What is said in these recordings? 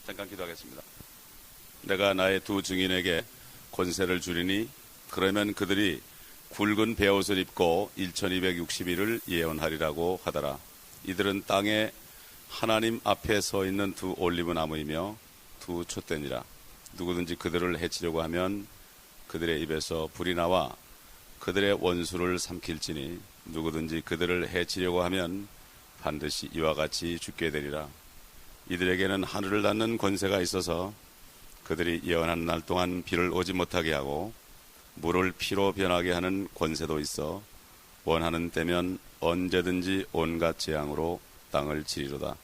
잠깐 기도하겠습니다. 내가 나의 두 증인에게 권세를 주리니 그러면 그들이 굵은 베옷을 입고 1260일을 예언하리라고 하더라. 이들은 땅에 하나님 앞에 서 있는 두 올리브 나무이며 두 촛대니라. 누구든지 그들을 해치려고 하면 그들의 입에서 불이 나와 그들의 원수를 삼킬지니 누구든지 그들을 해치려고 하면 반드시 이와 같이 죽게 되리라. 이들에게는 하늘을 닫는 권세가 있어서 그들이 예언한 날 동안 비를 오지 못하게 하고 물을 피로 변하게 하는 권세도 있어 원하는 때면 언제든지 온갖 재앙으로 땅을 치리로다.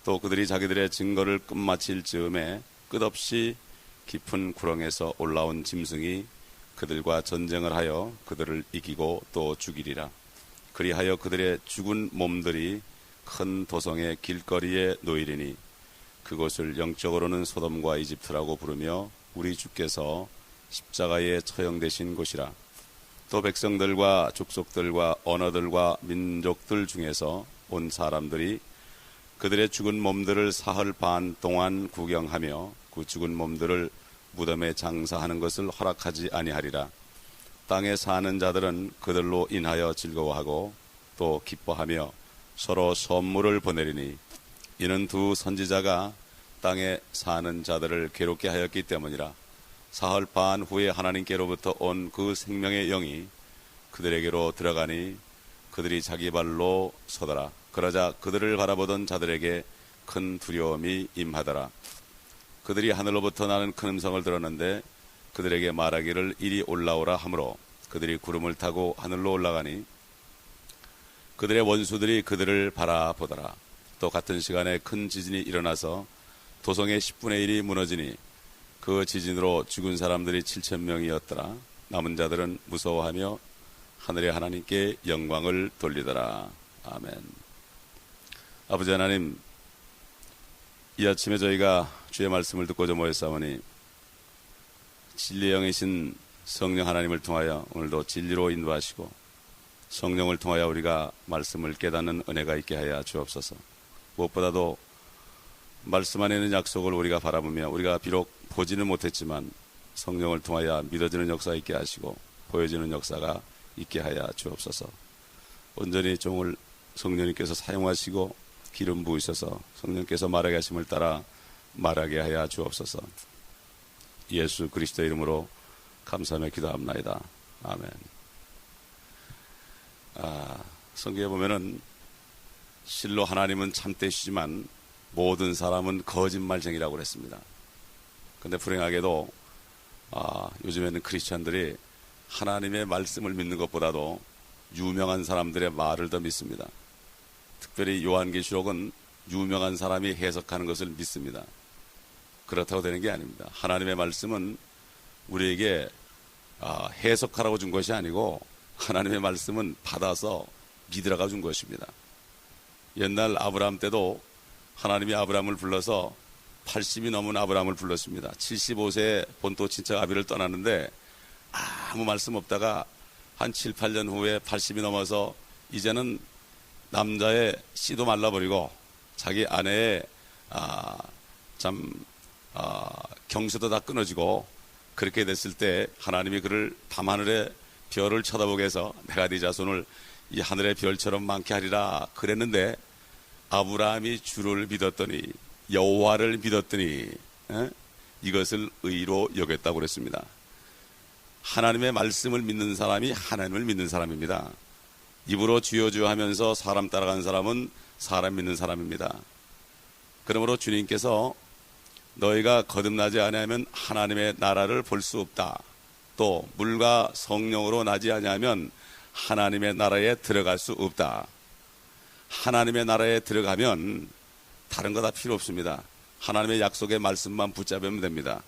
또 그들이 자기들의 증거를 끝마칠 즈음에 끝없이 깊은 구렁에서 올라온 짐승이 그들과 전쟁을 하여 그들을 이기고 또 죽이리라. 그리하여 그들의 죽은 몸들이 큰 도성의 길거리에 놓이리니 그곳을 영적으로는 소돔과 이집트라고 부르며 우리 주께서 십자가에 처형되신 곳이라. 또 백성들과 족속들과 언어들과 민족들 중에서 온 사람들이 그들의 죽은 몸들을 사흘 반 동안 구경하며 그 죽은 몸들을 무덤에 장사하는 것을 허락하지 아니하리라. 땅에 사는 자들은 그들로 인하여 즐거워하고 또 기뻐하며 서로 선물을 보내리니 이는 두 선지자가 땅에 사는 자들을 괴롭게 하였기 때문이라. 사흘 반 후에 하나님께로부터 온 그 생명의 영이 그들에게로 들어가니 그들이 자기 발로 서더라. 그러자 그들을 바라보던 자들에게 큰 두려움이 임하더라. 그들이 하늘로부터 나는 큰 음성을 들었는데 그들에게 말하기를 이리 올라오라 하므로 그들이 구름을 타고 하늘로 올라가니 그들의 원수들이 그들을 바라보더라. 또 같은 시간에 큰 지진이 일어나서 도성의 10분의 1이 무너지니 그 지진으로 죽은 사람들이 7,000명이었더라. 남은 자들은 무서워하며 하늘의 하나님께 영광을 돌리더라. 아멘. 아버지 하나님, 이 아침에 저희가 주의 말씀을 듣고자 모였사오니 진리의 영이신 성령 하나님을 통하여 오늘도 진리로 인도하시고 성령을 통하여 우리가 말씀을 깨닫는 은혜가 있게 하여 주옵소서. 무엇보다도 말씀 안에 있는 약속을 우리가 바라보며 우리가 비록 보지는 못했지만 성령을 통하여 믿어지는 역사 있게 하시고 보여지는 역사가 있게 하여 주옵소서. 온전히 종을 성령님께서 사용하시고 기름 부으셔서 성령께서 말하게 하심을 따라 말하게 하여 주옵소서. 예수 그리스도 이름으로 감사하며 기도합나이다. 아멘. 성경에 보면은 실로 하나님은 참되시지만 모든 사람은 거짓말쟁이라고 그랬습니다. 그런데 불행하게도 요즘에는 크리스찬들이 하나님의 말씀을 믿는 것보다도 유명한 사람들의 말을 더 믿습니다. 특별히 요한계시록은 유명한 사람이 해석하는 것을 믿습니다. 그렇다고 되는 게 아닙니다. 하나님의 말씀은 우리에게 해석하라고 준 것이 아니고 하나님의 말씀은 받아서 믿으라고 준 것입니다. 옛날 아브라함 때도 하나님이 아브라함을 불러서 80이 넘은 아브라함을 불렀습니다. 75세에 본토 친척 아비를 떠났는데 아무 말씀 없다가 한 7, 8년 후에 80이 넘어서 이제는 남자의 씨도 말라버리고 자기 아내의 경수도 다 끊어지고 그렇게 됐을 때 하나님이 그를 밤하늘의 별을 쳐다보게 해서 내가 네 자손을 이 하늘의 별처럼 많게 하리라 그랬는데 아브라함이 주를 믿었더니 여호와를 믿었더니 이것을 의로 여겼다고 그랬습니다. 하나님의 말씀을 믿는 사람이 하나님을 믿는 사람입니다. 입으로 주여 주여 하면서 사람 따라가는 사람은 사람 믿는 사람입니다. 그러므로 주님께서 너희가 거듭나지 아니하면 하나님의 나라를 볼 수 없다. 또 물과 성령으로 나지 아니하면 하나님의 나라에 들어갈 수 없다. 하나님의 나라에 들어가면 다른 거 다 필요 없습니다. 하나님의 약속의 말씀만 붙잡으면 됩니다.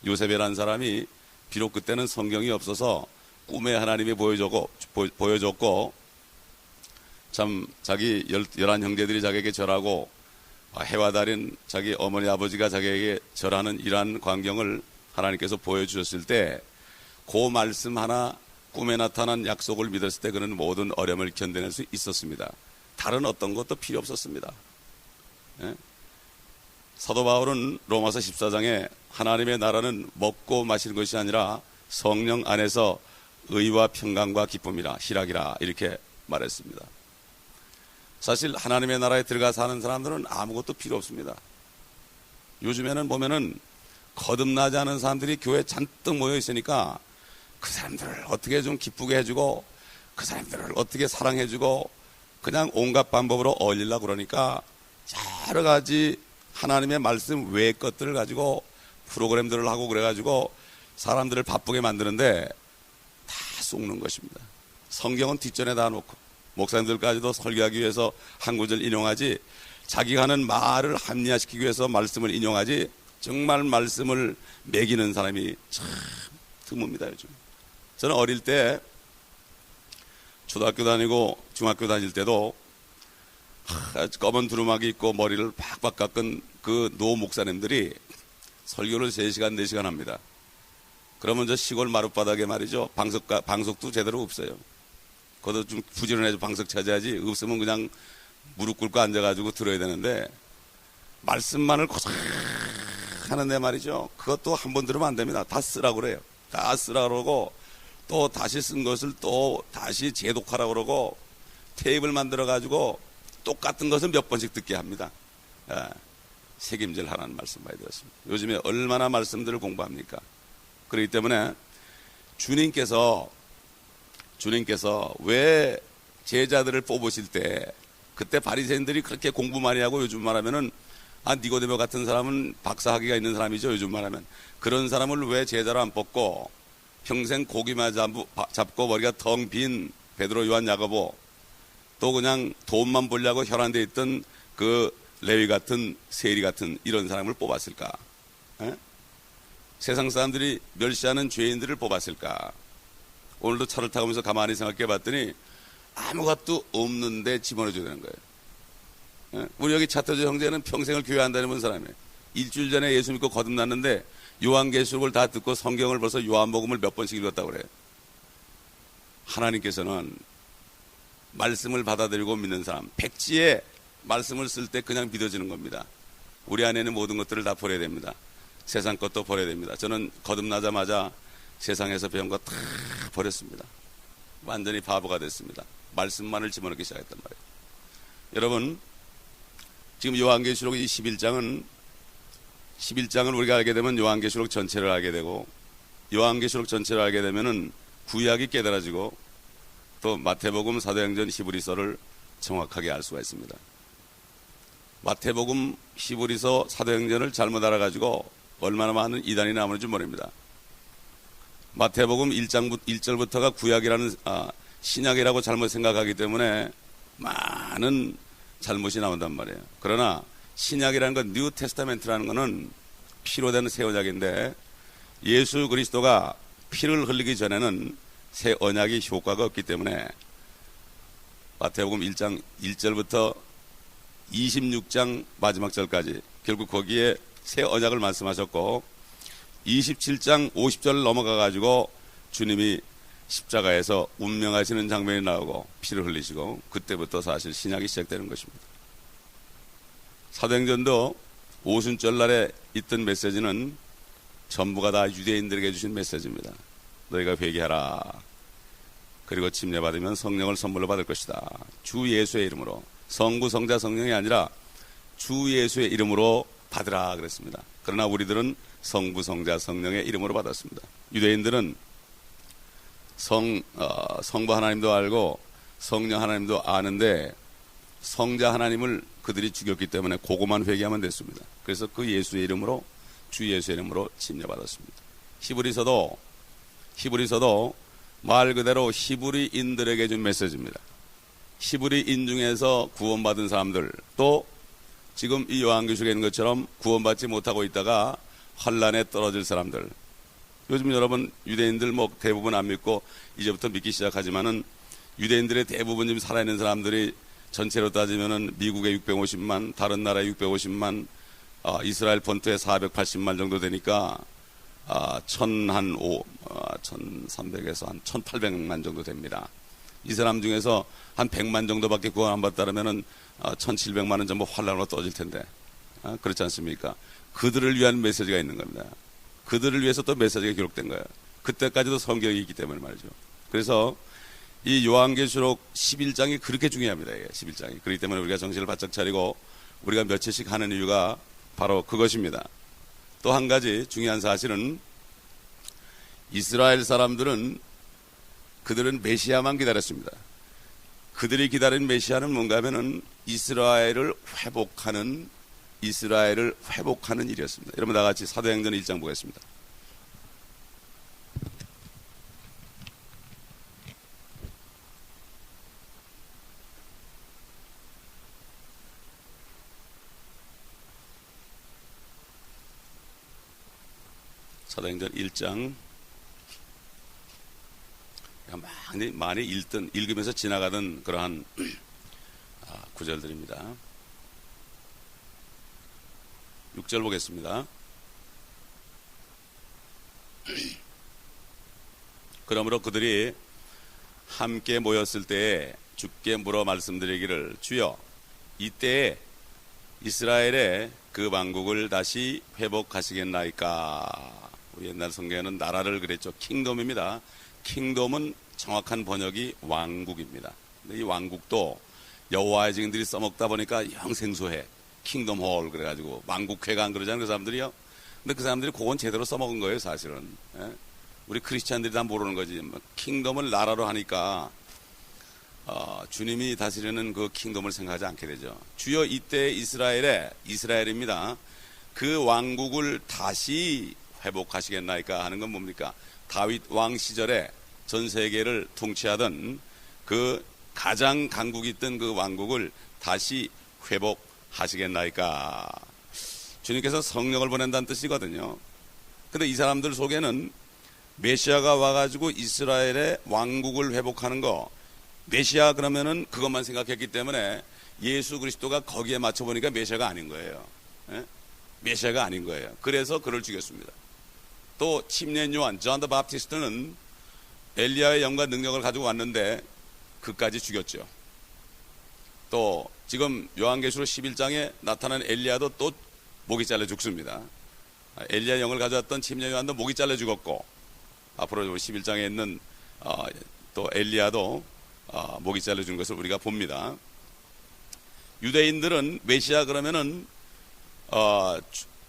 요셉이라는 사람이 비록 그때는 성경이 없어서 꿈에 하나님이 보여줬고 참 자기 11 형제들이 자기에게 절하고 해와 달인 자기 어머니 아버지가 자기에게 절하는 이러한 광경을 하나님께서 보여주셨을 때 그 말씀 하나 꿈에 나타난 약속을 믿었을 때 그는 모든 어려움을 견뎌낼 수 있었습니다. 다른 어떤 것도 필요 없었습니다. 예? 사도 바울은 로마서 14장에 하나님의 나라는 먹고 마시는 것이 아니라 성령 안에서 의와 평강과 기쁨이라 희락이라 이렇게 말했습니다. 사실 하나님의 나라에 들어가 사는 사람들은 아무것도 필요 없습니다. 요즘에는 보면은 거듭나지 않은 사람들이 교회에 잔뜩 모여 있으니까 그 사람들을 어떻게 좀 기쁘게 해주고 그 사람들을 어떻게 사랑해주고 그냥 온갖 방법으로 어울리려고 그러니까 여러 가지 하나님의 말씀 외의 것들을 가지고 프로그램들을 하고 그래가지고 사람들을 바쁘게 만드는데 다 속는 것입니다. 성경은 뒷전에다 놓고 목사님들까지도 설교하기 위해서 한 구절 인용하지 자기가 하는 말을 합리화시키기 위해서 말씀을 인용하지 정말 말씀을 매기는 사람이 참 드뭅니다. 요즘 저는 어릴 때 초등학교 다니고 중학교 다닐 때도 검은 두루마기 입고 머리를 팍팍 깎은 그 노 목사님들이 설교를 3시간 4시간 합니다. 그러면 저 시골 마룻바닥에 말이죠 방석도 제대로 없어요. 그것도 좀 부지런해서 방석 차지하지 없으면 그냥 무릎 꿇고 앉아가지고 들어야 되는데 말씀만을 고작 하는데 말이죠 그것도 한 번 들으면 안 됩니다. 다 쓰라고 그래요. 다 쓰라고 그러고 또 다시 쓴 것을 또 다시 재독하라고 그러고 테이블 만들어가지고 똑같은 것을 몇 번씩 듣게 합니다. 책임질 하라는 말씀 많이 들었습니다. 요즘에 얼마나 말씀들을 공부합니까? 그렇기 때문에 주님께서 왜 제자들을 뽑으실 때 그때 바리새인들이 그렇게 공부 많이 하고 요즘 말하면은 니고데모 같은 사람은 박사학위가 있는 사람이죠. 요즘 말하면 그런 사람을 왜 제자로 안 뽑고 평생 고기만 잡고 머리가 텅 빈 베드로 요한 야고보 또 그냥 돈만 벌려고 혈안돼 있던 그 레위 같은 세리 같은 이런 사람을 뽑았을까? 세상 사람들이 멸시하는 죄인들을 뽑았을까? 오늘도 차를 타면서 가만히 생각해 봤더니 아무것도 없는데 집어넣어줘야 되는 거예요. 우리 여기 차태주 형제는 평생을 교회 안 다니는 사람이에요. 일주일 전에 예수 믿고 거듭났는데 요한계시록을 다 듣고 성경을 벌써 요한복음을 몇 번씩 읽었다고 그래요. 하나님께서는 말씀을 받아들이고 믿는 사람, 백지에 말씀을 쓸 때 그냥 믿어지는 겁니다. 우리 안에 있는 모든 것들을 다 버려야 됩니다. 세상 것도 버려야 됩니다. 저는 거듭나자마자 세상에서 배운 거 다 버렸습니다. 완전히 바보가 됐습니다. 말씀만을 집어넣기 시작했단 말이에요. 여러분, 지금 요한계시록 이 11장을 우리가 알게 되면 요한계시록 전체를 알게 되고 요한계시록 전체를 알게 되면은 구약이 깨달아지고 또 마태복음, 사도행전, 히브리서를 정확하게 알 수가 있습니다. 마태복음, 히브리서, 사도행전을 잘못 알아가지고 얼마나 많은 이단이 나오는지 모릅니다. 마태복음 1절부터가 구약이라는 신약이라고 잘못 생각하기 때문에 많은 잘못이 나온단 말이에요. 그러나 신약이라는 건 뉴 테스타멘트라는 것은 피로 된 새 언약인데 예수 그리스도가 피를 흘리기 전에는 새 언약이 효과가 없기 때문에 마태복음 1장 1절부터 26장 마지막 절까지 결국 거기에 새 언약을 말씀하셨고 27장 50절 넘어가 가지고 주님이 십자가에서 운명하시는 장면이 나오고 피를 흘리시고 그때부터 사실 신약이 시작되는 것입니다. 사도행전도 오순절날에 있던 메시지는 전부가 다 유대인들에게 주신 메시지입니다. 너희가 회개하라. 그리고 침례받으면 성령을 선물로 받을 것이다. 주 예수의 이름으로. 성부, 성자, 성령이 아니라 주 예수의 이름으로 받으라 그랬습니다. 그러나 우리들은 성부, 성자, 성령의 이름으로 받았습니다. 유대인들은 성부 하나님도 알고 성령 하나님도 아는데 성자 하나님을 그들이 죽였기 때문에 그것만 회개하면 됐습니다. 그래서 그 예수의 이름으로 주 예수의 이름으로 침례받았습니다. 히브리서도 말 그대로 히브리인들에게 준 메시지입니다. 히브리인 중에서 구원받은 사람들 또 지금 이 요한계시록에 있는 것처럼 구원받지 못하고 있다가 환란에 떨어질 사람들. 요즘 여러분 유대인들 대부분 안 믿고 이제부터 믿기 시작하지만은 유대인들의 대부분 지금 살아있는 사람들이 전체로 따지면은 미국에 650만, 다른 나라에 650만, 이스라엘 본토에 480만 정도 되니까 1300에서 한 1800만 정도 됩니다. 이 사람 중에서 한 100만 정도밖에 구원 안 받다면은 1700만은 전부 환란으로 떨어질 텐데 그렇지 않습니까? 그들을 위한 메시지가 있는 겁니다. 그들을 위해서 또 메시지가 기록된 거예요. 그때까지도 성경이 있기 때문에 말이죠. 그래서 이 요한계시록 11장이 그렇게 중요합니다. 11장이. 그렇기 때문에 우리가 정신을 바짝 차리고 우리가 며칠씩 하는 이유가 바로 그것입니다. 또 한 가지 중요한 사실은 이스라엘 사람들은 그들은 메시아만 기다렸습니다. 그들이 기다린 메시아는 뭔가 하면은 이스라엘을 회복하는 일이었습니다. 여러분 다 같이 사도행전 1장 보겠습니다. 사도행전 1장 많이 읽으면서 지나가던 그러한 구절들입니다. 6절 보겠습니다. 그러므로 그들이 함께 모였을 때에 주께 물어 말씀드리기를 주여 이때에 이스라엘의 그 왕국을 다시 회복하시겠나이까. 우리 옛날 성경에는 나라를 그랬죠. 킹덤입니다. 킹덤은 정확한 번역이 왕국입니다. 근데 이 왕국도 여호와의 증인들이 써먹다 보니까 영 생소해. 킹덤 홀 그래가지고 왕국회관 그러잖아요, 그 사람들이요. 근데 그 사람들이 그건 제대로 써먹은 거예요, 사실은. 예? 우리 크리스찬들이 다 모르는 거지. 킹덤을 나라로 하니까 주님이 다스리는 그 킹덤을 생각하지 않게 되죠. 주여 이때 이스라엘입니다. 그 왕국을 다시 회복하시겠나이까 하는 건 뭡니까? 다윗 왕 시절에 전 세계를 통치하던 그 가장 강국이 있던 그 왕국을 다시 회복하시겠나이까. 주님께서 성령을 보낸다는 뜻이거든요. 근데 이 사람들 속에는 메시아가 와가지고 이스라엘의 왕국을 회복하는 거, 메시아 그러면은 그것만 생각했기 때문에 예수 그리스도가 거기에 맞춰보니까 메시아가 아닌 거예요. 예? 메시아가 아닌 거예요. 그래서 그를 죽였습니다. 또 침례 요한 존 더 바프티스트는 엘리야의 영과 능력을 가지고 왔는데 그까지 죽였죠. 또 지금 요한계시록 11장에 나타난 엘리야도 또 목이 잘려 죽습니다. 엘리야 영을 가져왔던 침례 요한도 목이 잘려 죽었고, 앞으로 11장에 있는 또 엘리야도 목이 잘려 죽은 것을 우리가 봅니다. 유대인들은 메시아 그러면은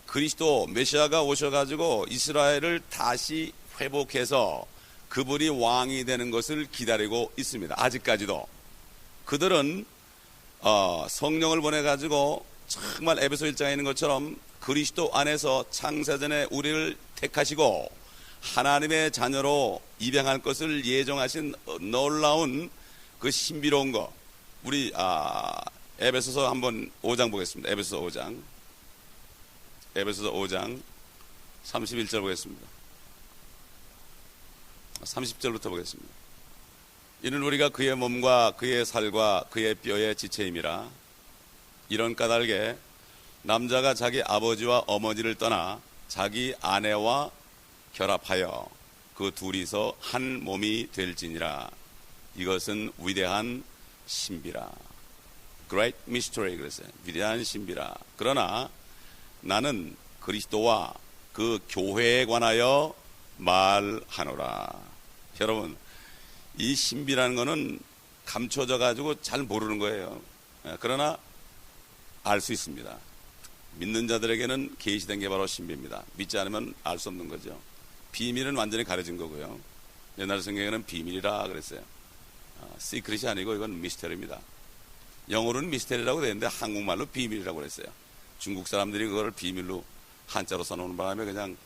그리스도 메시아가 오셔가지고 이스라엘을 다시 회복해서 그분이 왕이 되는 것을 기다리고 있습니다. 아직까지도 그들은 성령을 보내가지고 정말 에베소 1장에 있는 것처럼 그리스도 안에서 창세전에 우리를 택하시고 하나님의 자녀로 입양할 것을 예정하신 놀라운 그 신비로운 거. 우리 에베소서 한번 5장 보겠습니다. 에베소서 5장 31절 보겠습니다. 30절부터 보겠습니다. 이는 우리가 그의 몸과 그의 살과 그의 뼈의 지체임이라. 이런 까닭에 남자가 자기 아버지와 어머니를 떠나 자기 아내와 결합하여 그 둘이서 한 몸이 될지니라. 이것은 위대한 신비라. Great mystery 그랬어요. 위대한 신비라. 그러나 나는 그리스도와 그 교회에 관하여 말하노라. 여러분, 이 신비라는 거는 감춰져 가지고 잘 모르는 거예요. 그러나 알 수 있습니다. 믿는 자들에게는 계시된 게 바로 신비입니다. 믿지 않으면 알 수 없는 거죠. 비밀은 완전히 가려진 거고요. 옛날 성경에는 비밀이라 그랬어요. 시크릿이 아니고 이건 미스터리입니다. 영어로는 미스터리라고 되는데 한국말로 비밀이라고 그랬어요. 중국 사람들이 그걸 비밀로 한자로 써놓는 바람에 그냥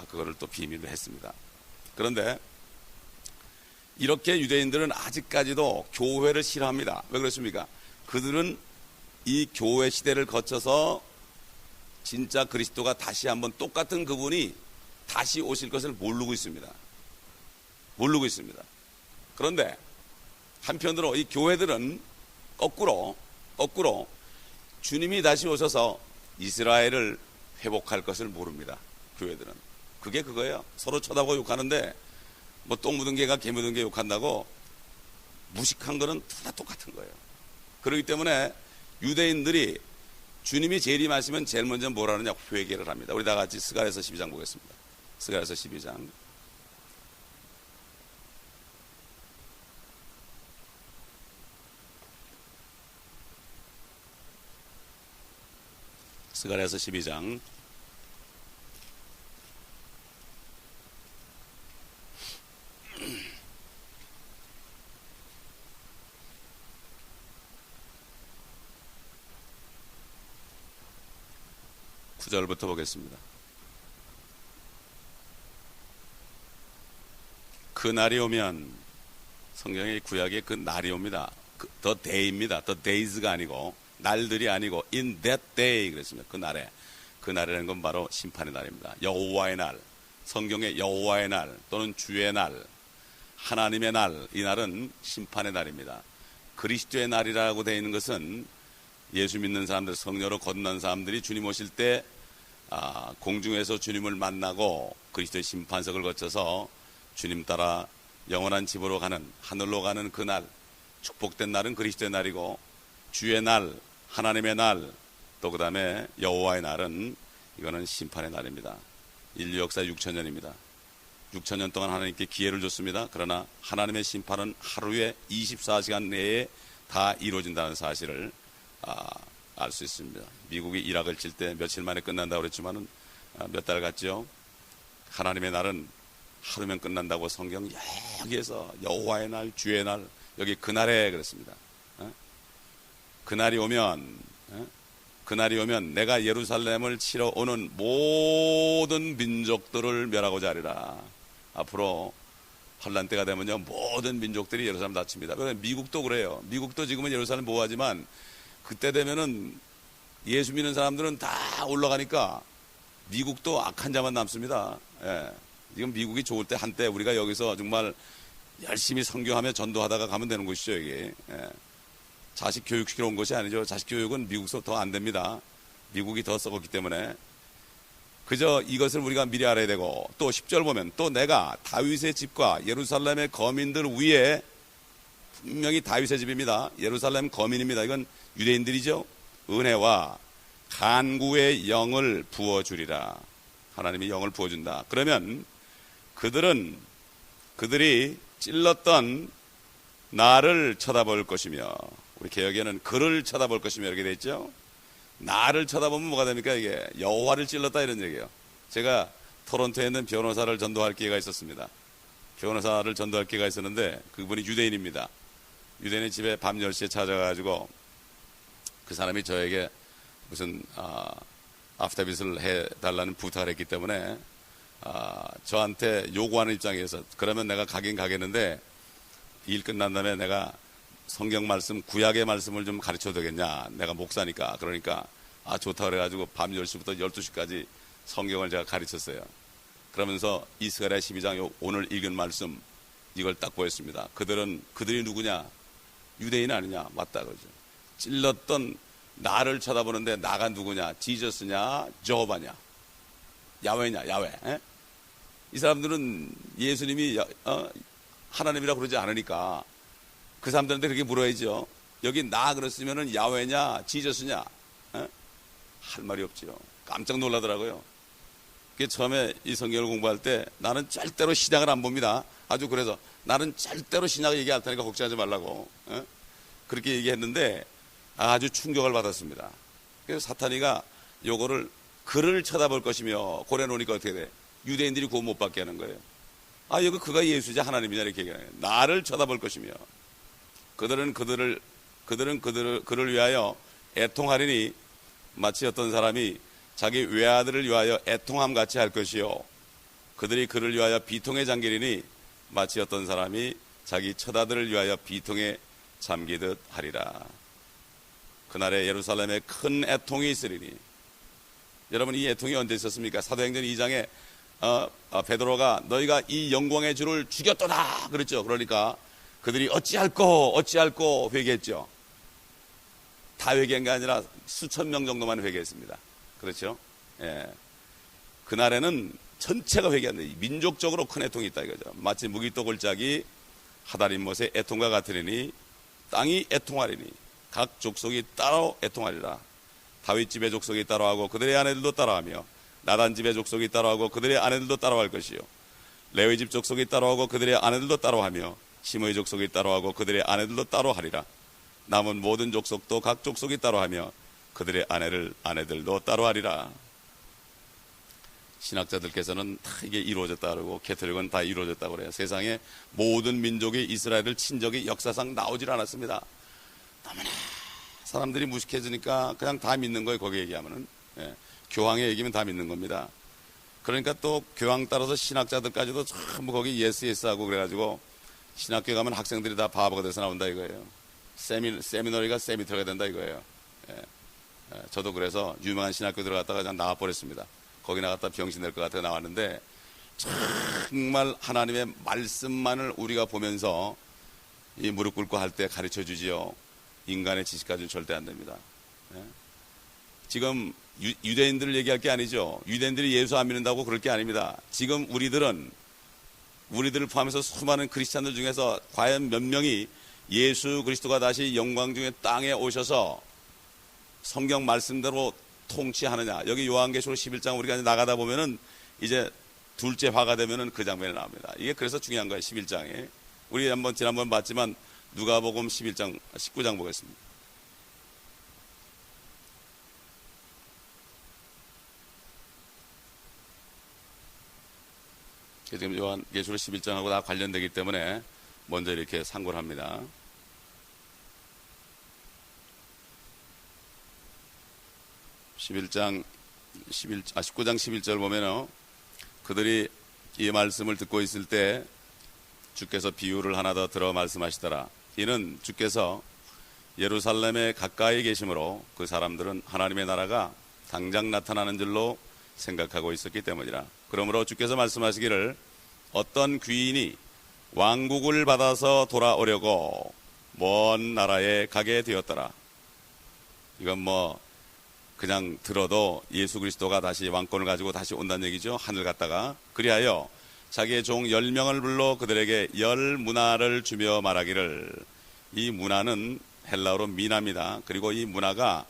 그거를 또 비밀로 했습니다. 그런데 이렇게 유대인들은 아직까지도 교회를 싫어합니다. 왜 그렇습니까? 그들은 이 교회 시대를 거쳐서 진짜 그리스도가 다시 한번 똑같은 그분이 다시 오실 것을 모르고 있습니다. 그런데 한편으로 이 교회들은 거꾸로 주님이 다시 오셔서 이스라엘을 회복할 것을 모릅니다. 교회들은. 그게 그거예요. 서로 쳐다보고 욕하는데 뭐 똥 묻은 개가 개 묻은 개 욕한다고 무식한 거는 다 똑같은 거예요. 그렇기 때문에 유대인들이 주님이 재림하시면 제일 먼저 뭘 하느냐? 회개를 합니다. 우리 다 같이 스가랴서 12장 보겠습니다. 스가랴서 12장. 스가랴서 12장 9절부터 보겠습니다. 그 날이 오면, 성경의 구약의 그 날이 옵니다. the day입니다. the days가 아니고, 날들이 아니고 in that day 그랬습니다. 그 날이라는 건 바로 심판의 날입니다. 여호와의 날, 성경의 여호와의 날 또는 주의 날, 하나님의 날, 이 날은 심판의 날입니다. 그리스도의 날이라고 되어 있는 것은 예수 믿는 사람들, 성녀로 거듭난 사람들이 주님 오실 때 공중에서 주님을 만나고 그리스도의 심판석을 거쳐서 주님 따라 영원한 집으로 가는, 하늘로 가는 그 날, 축복된 날은 그리스도의 날이고, 주의 날, 하나님의 날, 또 그 다음에 여호와의 날은 이거는 심판의 날입니다. 인류 역사 6천년입니다. 6천년 동안 하나님께 기회를 줬습니다. 그러나 하나님의 심판은 하루에 24시간 내에 다 이루어진다는 사실을 알 수 있습니다. 미국이 이락을 칠 때 며칠 만에 끝난다고 그랬지만은 몇 달 갔죠. 하나님의 날은 하루면 끝난다고 성경 여기에서 여호와의 날, 주의 날, 여기 그날에 그랬습니다. 그날이 오면 내가 예루살렘을 치러 오는 모든 민족들을 멸하고자 하리라. 앞으로 환란 때가 되면요, 모든 민족들이 예루살렘 다칩니다. 미국도 그래요. 미국도 지금은 예루살렘 보호하지만 그때 되면은 예수 믿는 사람들은 다 올라가니까 미국도 악한 자만 남습니다. 예. 지금 미국이 좋을 때 한때 우리가 여기서 정말 열심히 선교하며 전도하다가 가면 되는 곳이죠, 이게. 예. 자식 교육시키러 온 것이 아니죠. 자식 교육은 미국서 더 안 됩니다. 미국이 더 썩었기 때문에. 그저 이것을 우리가 미리 알아야 되고, 또 10절 보면 또 내가 다윗의 집과 예루살렘의 거민들 위에, 분명히 다윗의 집입니다. 예루살렘 거민입니다. 이건 유대인들이죠. 은혜와 간구의 영을 부어주리라. 하나님이 영을 부어준다. 그러면 그들이 찔렀던 나를 쳐다볼 것이며, 우리 개혁에는 그를 쳐다볼 것이며 이렇게 돼 있죠. 나를 쳐다보면 뭐가 됩니까? 이게 여호와를 찔렀다 이런 얘기예요. 제가 토론토에 있는 변호사를 전도할 기회가 있었습니다. 변호사를 전도할 기회가 있었는데 그분이 유대인입니다. 유대인의 집에 밤 10시에 찾아가지고 그 사람이 저에게 무슨 아프타빗을 해달라는 부탁을 했기 때문에 저한테 요구하는 입장에서, 그러면 내가 가긴 가겠는데 일 끝난 다음에 내가 성경 말씀, 구약의 말씀을 좀 가르쳐도 되겠냐, 내가 목사니까. 그러니까 좋다 그래가지고 밤 10시부터 12시까지 성경을 제가 가르쳤어요. 그러면서 스가랴 12장 오늘 읽은 말씀 이걸 딱 보였습니다. 그들이 누구냐? 유대인 아니냐? 맞다 그러죠. 찔렀던 나를 쳐다보는데 나가 누구냐? 지저스냐? 저호바냐? 야훼냐? 야훼. 에? 이 사람들은 예수님이 하나님이라고 그러지 않으니까 그 사람들한테 그렇게 물어야죠. 여기 나 그랬으면은 야훼냐? 지저스냐? 에? 할 말이 없죠. 깜짝 놀라더라고요. 처음에 이 성경을 공부할 때 나는 절대로 신약을 안 봅니다. 아주 그래서 나는 절대로 신약을 얘기할 테니까 걱정하지 말라고 그렇게 얘기했는데 아주 충격을 받았습니다. 그래서 사탄이가 요거를 그를 쳐다볼 것이며 고래 놓으니까 어떻게 돼? 유대인들이 구원 못 받게 하는 거예요. 여기 그가 예수지 하나님이냐 이렇게 얘기하는 거예요. 나를 쳐다볼 것이며 그들은 그를 위하여 애통하리니 마치 어떤 사람이 자기 외아들을 위하여 애통함 같이 할 것이요 그들이 그를 위하여 비통에 잠기리니 마치 어떤 사람이 자기 처자들을 위하여 비통에 잠기듯 하리라. 그날에 예루살렘에 큰 애통이 있으리니. 여러분, 이 애통이 언제 있었습니까? 사도행전 2장에 베드로가 너희가 이 영광의 주를 죽였도다 그랬죠. 그러니까 그들이 어찌할꼬 회개했죠. 다 회개한 게 아니라 수천 명 정도만 회개했습니다. 그렇죠? 예. 그날에는 전체가 회개한다. 민족적으로 큰 애통이 있다 이거죠. 마치 무기또 골짜기 하다림못의 애통과 같으리니 땅이 애통하리니 각 족속이 따로 애통하리라. 다윗 집의 족속이 따라하고 그들의 아내들도 따라하며 나단 집의 족속이 따라하고 그들의 아내들도 따라할 것이요 레위 집 족속이 따라하고 그들의 아내들도 따라하며 시므의 족속이 따라하고 그들의 아내들도 따라하리라. 남은 모든 족속도 각 족속이 따라하며 그들의 아내들도 따라하리라. 신학자들께서는 다 이게 이루어졌다 그러고 캐톨릭은 다 이루어졌다고 그래요. 세상에 모든 민족이 이스라엘을 친 적이 역사상 나오질 않았습니다. 너무나 사람들이 무식해지니까 그냥 다 믿는 거예요. 거기 얘기하면은 교황의 얘기면 다 믿는 겁니다. 그러니까 또 교황 따라서 신학자들까지도 전부 거기 예스 하고 그래가지고 신학교 가면 학생들이 다 바보가 돼서 나온다 이거예요. 세미너리가 세미터가 된다 이거예요. 저도 그래서 유명한 신학교 들어갔다가 그냥 나와버렸습니다. 거기 나갔다 병신 될 것 같아 나왔는데 정말 하나님의 말씀만을 우리가 보면서 이 무릎 꿇고 할 때 가르쳐 주지요. 인간의 지식 가지고는 절대 안 됩니다. 지금 유대인들을 얘기할 게 아니죠. 유대인들이 예수 안 믿는다고 그럴 게 아닙니다. 지금 우리들을 포함해서 수많은 크리스찬들 중에서 과연 몇 명이 예수 그리스도가 다시 영광 중에 땅에 오셔서 성경 말씀대로 통치하느냐. 여기 요한계시록 11장 우리가 나가다 보면은 이제 둘째 화가 되면은 그 장면이 나옵니다. 이게 그래서 중요한 거예요. 11장에. 우리 지난번 봤지만 누가복음 11장, 19장 보겠습니다. 지금 요한계시록 11장하고 다 관련되기 때문에 먼저 이렇게 상고를 합니다. 19장 11절 보면은 그들이 이 말씀을 듣고 있을 때 주께서 비유를 하나 더 들어 말씀하시더라. 이는 주께서 예루살렘에 가까이 계심으로 그 사람들은 하나님의 나라가 당장 나타나는 줄로 생각하고 있었기 때문이라. 그러므로 주께서 말씀하시기를 어떤 귀인이 왕국을 받아서 돌아오려고 먼 나라에 가게 되었더라. 이건 뭐 그냥 들어도 예수 그리스도가 다시 왕권을 가지고 다시 온다는 얘기죠. 하늘 갔다가. 그리하여 자기의 종 10명을 불러 그들에게 10문화를 주며 말하기를. 이 문화는 헬라어로 미나입니다. 그리고 이 문화가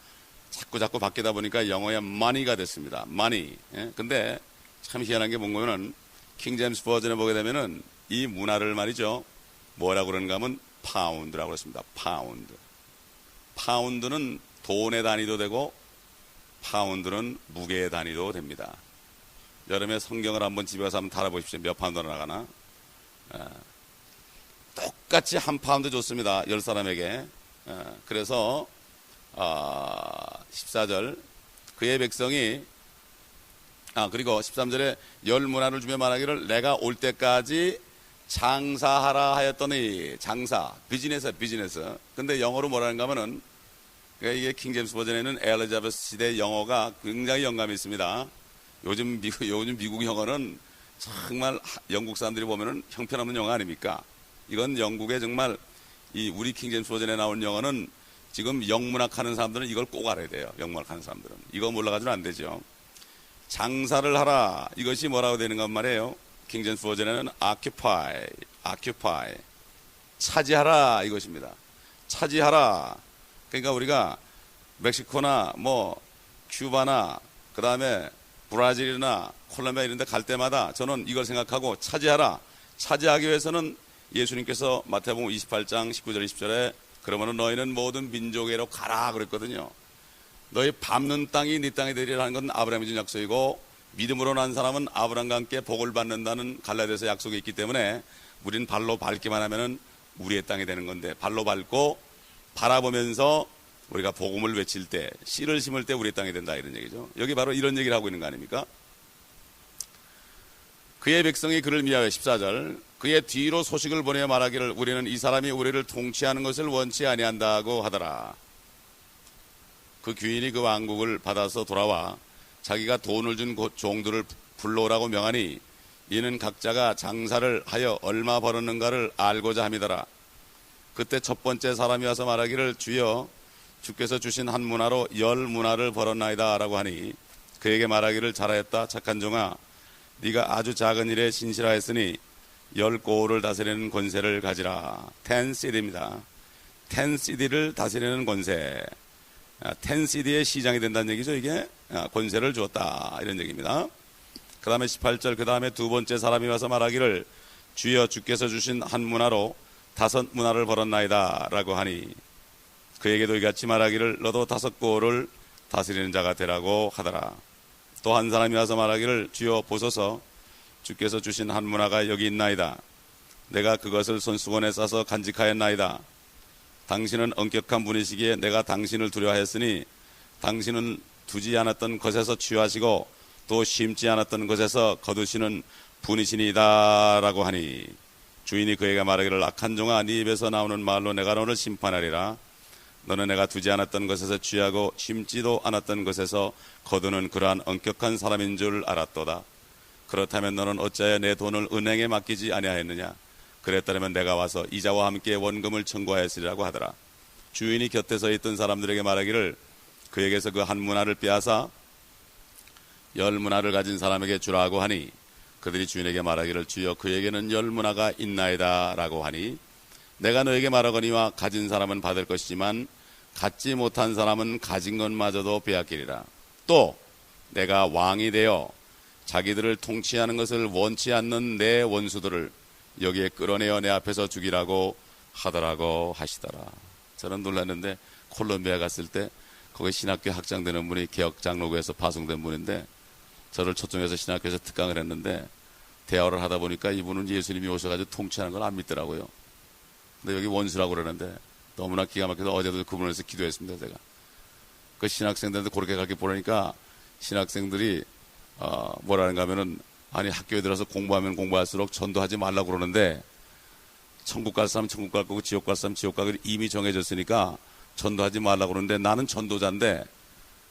자꾸 바뀌다 보니까 영어의 money가 됐습니다. money. 근데 참 희한한 게 뭔가면은 킹제임스 버전에 보게 되면은 이 문화를 말이죠. 뭐라고 그러는가 하면 파운드라고 그랬습니다. 파운드는 돈의 단위도 되고 파운드는 무게의 단위도 됩니다. 여름에 성경을 한번 집에 가서 한번 달아보십시오. 몇 파운드나 나가나? 똑같이 한 파운드 줬습니다. 10사람에게. 그래서 14절 그의 백성이 그리고 13절에 10문화를 주며 말하기를 내가 올 때까지 장사하라 하였더니 장사, 비즈니스. 근데 영어로 뭐라는가 하면은 그러니까 이게 킹제임스 버전에는 엘리자베스 시대 영어가 굉장히 영감이 있습니다. 요즘 미국 영어는 정말 영국 사람들이 보면은 형편없는 영어 아닙니까? 이건 영국의 정말 우리 킹제임스 버전에 나온 영어는 지금 영문학 하는 사람들은 이걸 꼭 알아야 돼요. 영문학 하는 사람들은. 이거 몰라가지고는 안 되죠. 장사를 하라. 이것이 뭐라고 되는가 말이에요. 킹제임스 버전에는 occupy. 차지하라. 이것입니다. 차지하라. 그러니까 우리가 멕시코나 큐바나 그 다음에 브라질이나 콜롬비아 이런 데 갈 때마다 저는 이걸 생각하고 차지하라. 차지하기 위해서는 예수님께서 마태복음 28장 19절 20절에 그러면은 너희는 모든 민족에로 가라 그랬거든요. 너희 밟는 땅이 네 땅이 되리라는 건 아브라함이 준 약속이고 믿음으로 난 사람은 아브라함과 함께 복을 받는다는 갈라디아서 약속이 있기 때문에 우리는 발로 밟기만 하면은 우리의 땅이 되는 건데 발로 밟고 바라보면서 우리가 복음을 외칠 때 씨를 심을 때 우리의 땅이 된다 이런 얘기죠. 여기 바로 이런 얘기를 하고 있는 거 아닙니까? 그의 백성이 그를 미워해 14절 그의 뒤로 소식을 보내어 말하기를 우리는 이 사람이 우리를 통치하는 것을 원치 아니한다고 하더라. 그 귀인이 그 왕국을 받아서 돌아와 자기가 돈을 준 종들을 불러오라고 명하니 이는 각자가 장사를 하여 얼마 벌었는가를 알고자 함이더라. 그때 첫 번째 사람이 와서 말하기를 주여 주께서 주신 한 문화로 10문화를 벌었나이다 라고 하니 그에게 말하기를 잘하였다 착한 종아 네가 아주 작은 일에 신실하였으니 10고을을 다스리는 권세를 가지라. 10cd입니다. 10cd를 다스리는 권세. 10시대의 시장이 된다는 얘기죠. 이게 권세를 주었다 이런 얘기입니다. 그 다음에 18절, 그 다음에 두 번째 사람이 와서 말하기를 주여 주께서 주신 한 문화로 5 문화를 벌었나이다 라고 하니 그에게도 이같이 말하기를 너도 5고를 다스리는 자가 되라고 하더라. 또 한 사람이 와서 말하기를 주여 보소서 주께서 주신 한 문화가 여기 있나이다. 내가 그것을 손수건에 싸서 간직하였나이다. 당신은 엄격한 분이시기에 내가 당신을 두려워했으니 당신은 두지 않았던 것에서 취하시고 또 심지 않았던 것에서 거두시는 분이시니이다 라고 하니 주인이 그에게 말하기를 악한 종아 네 입에서 나오는 말로 내가 너를 심판하리라. 너는 내가 두지 않았던 것에서 취하고 심지도 않았던 것에서 거두는 그러한 엄격한 사람인 줄 알았도다. 그렇다면 너는 어찌하여 내 돈을 은행에 맡기지 아니하였느냐. 그랬더라면 내가 와서 이자와 함께 원금을 청구하였으리라고 하더라. 주인이 곁에 서 있던 사람들에게 말하기를 그에게서 그 한 문화를 빼앗아 10 문화를 가진 사람에게 주라고 하니 그들이 주인에게 말하기를 주여 그에게는 10 문화가 있나이다 라고 하니 내가 너에게 말하거니와 가진 사람은 받을 것이지만 갖지 못한 사람은 가진 것마저도 빼앗기리라. 또 내가 왕이 되어 자기들을 통치하는 것을 원치 않는 내 원수들을 여기에 끌어내어 내 앞에서 죽이라고 하더라고 하시더라. 저는 놀랐는데 콜롬비아 갔을 때 거기 신학교 학장 되는 분이 개혁장로교에서 파송된 분인데 저를 초청해서 신학교에서 특강을 했는데 대화를 하다 보니까 이분은 예수님이 오셔가지고 통치하는 걸 안 믿더라고요. 근데 여기 원수라고 그러는데 너무나 기가 막혀서 어제도 그분을 위해서 기도했습니다. 제가 그 신학생들한테 그렇게 가르쳐 보니까 신학생들이 뭐라는가 하면은 아니 학교에 들어서 공부하면 공부할수록 전도하지 말라고 그러는데 천국 갈 사람 천국 갈 거고 지옥 갈 사람 지옥 가고 이미 정해졌으니까 전도하지 말라고 그러는데 나는 전도자인데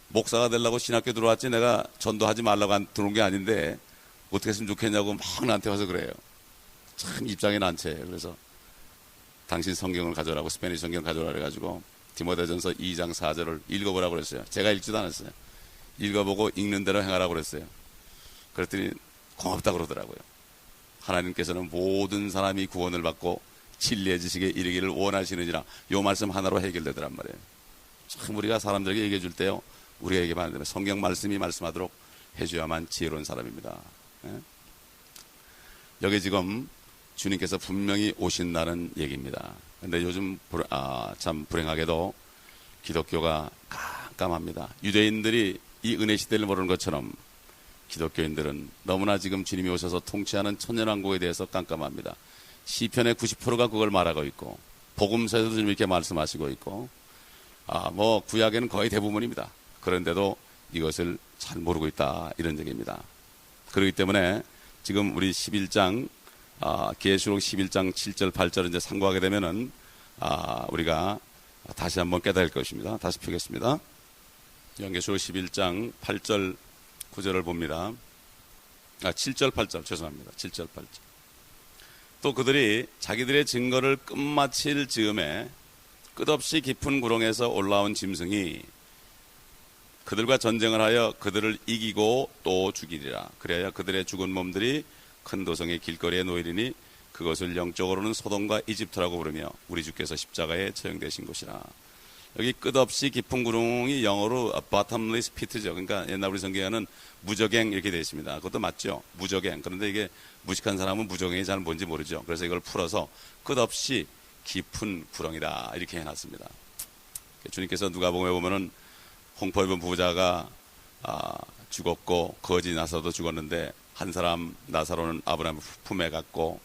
목사가 되려고 신학교 들어왔지 내가 전도하지 말라고 들어온 게 아닌데 어떻게 했으면 좋겠냐고 막 나한테 와서 그래요. 참 입장이 난처해요. 그래서 당신 성경을 가져오라고 스페니쉬 성경을 가져오라 그래가지고 디모데전서 2장 4절을 읽어보라고 그랬어요. 제가 읽지도 않았어요. 읽어보고 읽는 대로 행하라고 그랬어요. 그랬더니 고맙다 그러더라고요. 하나님께서는 모든 사람이 구원을 받고 진리의 지식에 이르기를 원하시느니라. 요 말씀 하나로 해결되더란 말이에요. 참 우리가 사람들에게 얘기해 줄 때요. 우리가 얘기하면 안 되면 성경 말씀이 말씀하도록 해줘야만 지혜로운 사람입니다. 예? 여기 지금 주님께서 분명히 오신다는 얘기입니다. 그런데 요즘 참 불행하게도 기독교가 깜깜합니다. 유대인들이 이 은혜 시대를 모르는 것처럼 기독교인들은 너무나 지금 주님이 오셔서 통치하는 천년왕국에 대해서 깜깜합니다. 시편의 90%가 그걸 말하고 있고 복음서에서도 좀 이렇게 말씀하시고 있고 뭐 구약에는 거의 대부분입니다. 그런데도 이것을 잘 모르고 있다 이런 얘기입니다. 그렇기 때문에 지금 우리 11장 계시록 11장 7절 8절 이제 상고하게 되면은 우리가 다시 한번 깨달을 것입니다. 다시 펴겠습니다. 계시록 11장 8절 9절을 봅니다. 7절 8절 죄송합니다. 7절 8절. 또 그들이 자기들의 증거를 끝마칠 즈음에 끝없이 깊은 구렁에서 올라온 짐승이 그들과 전쟁을 하여 그들을 이기고 또 죽이리라. 그래야 그들의 죽은 몸들이 큰 도성의 길거리에 놓이리니 그것을 영적으로는 소돔과 이집트라고 부르며 우리 주께서 십자가에 처형되신 곳이라. 여기 끝없이 깊은 구렁이 영어로 bottomless pit죠. 그러니까 옛날 우리 성경에는 무저갱 이렇게 되어 있습니다. 그것도 맞죠. 무저갱. 그런데 이게 무식한 사람은 무저갱이 잘 뭔지 모르죠. 그래서 이걸 풀어서 끝없이 깊은 구렁이다 이렇게 해놨습니다. 주님께서 누가복음에 보면은 홍포 입은 부자가 죽었고 거지 나사도 죽었는데 한 사람 나사로는 아브라함 품에 갔고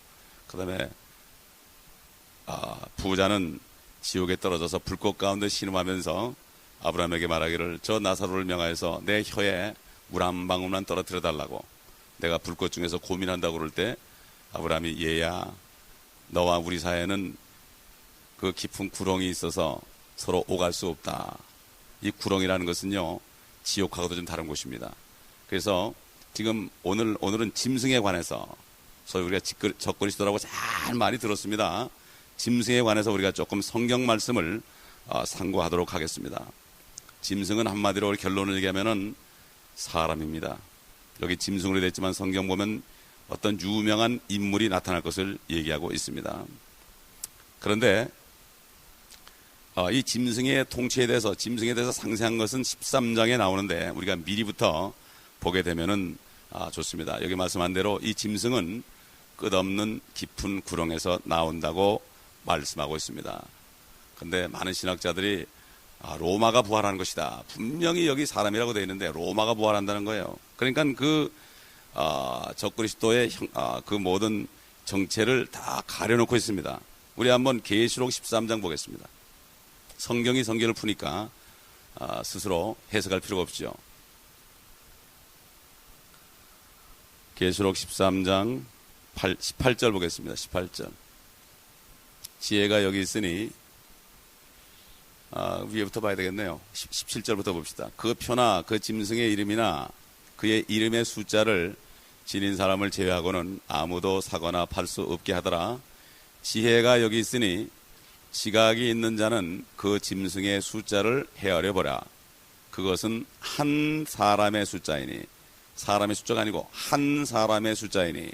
그 다음에 부자는 지옥에 떨어져서 불꽃 가운데 신음하면서 아브라함에게 말하기를 저 나사로를 명하여서 내 혀에 물 한 방울만 떨어뜨려 달라고 내가 불꽃 중에서 고민한다고 그럴 때 아브라함이 얘야 너와 우리 사이에는 그 깊은 구렁이 있어서 서로 오갈 수 없다. 이 구렁이라는 것은요 지옥하고도 좀 다른 곳입니다. 그래서 지금 오늘은 짐승에 관해서 소위 우리가 적그리스도라고 잘 많이 들었습니다. 짐승에 관해서 우리가 조금 성경 말씀을 상고하도록 하겠습니다. 짐승은 한마디로 결론을 얘기하면은 사람입니다. 여기 짐승으로 되어 있지만 성경 보면 어떤 유명한 인물이 나타날 것을 얘기하고 있습니다. 그런데 이 짐승의 통치에 대해서, 짐승에 대해서 상세한 것은 13장에 나오는데 우리가 미리부터 보게 되면은 좋습니다. 여기 말씀한 대로 이 짐승은 끝없는 깊은 구렁에서 나온다고 말씀하고 있습니다. 근데 많은 신학자들이 로마가 부활하는 것이다. 분명히 여기 사람이라고 되어 있는데 로마가 부활한다는 거예요. 그러니까 적그리스도의 그 모든 정체를 다 가려놓고 있습니다. 우리 한번 계시록 13장 보겠습니다. 성경이 성경을 푸니까 스스로 해석할 필요가 없죠. 계시록 13장 18절 보겠습니다. 18절. 지혜가 여기 있으니 위에부터 봐야 되겠네요. 17절부터 봅시다. 그 표나 그 짐승의 이름이나 그의 이름의 숫자를 지닌 사람을 제외하고는 아무도 사거나 팔 수 없게 하더라. 지혜가 여기 있으니 지각이 있는 자는 그 짐승의 숫자를 헤아려 보라. 그것은 한 사람의 숫자이니, 사람의 숫자가 아니고 한 사람의 숫자이니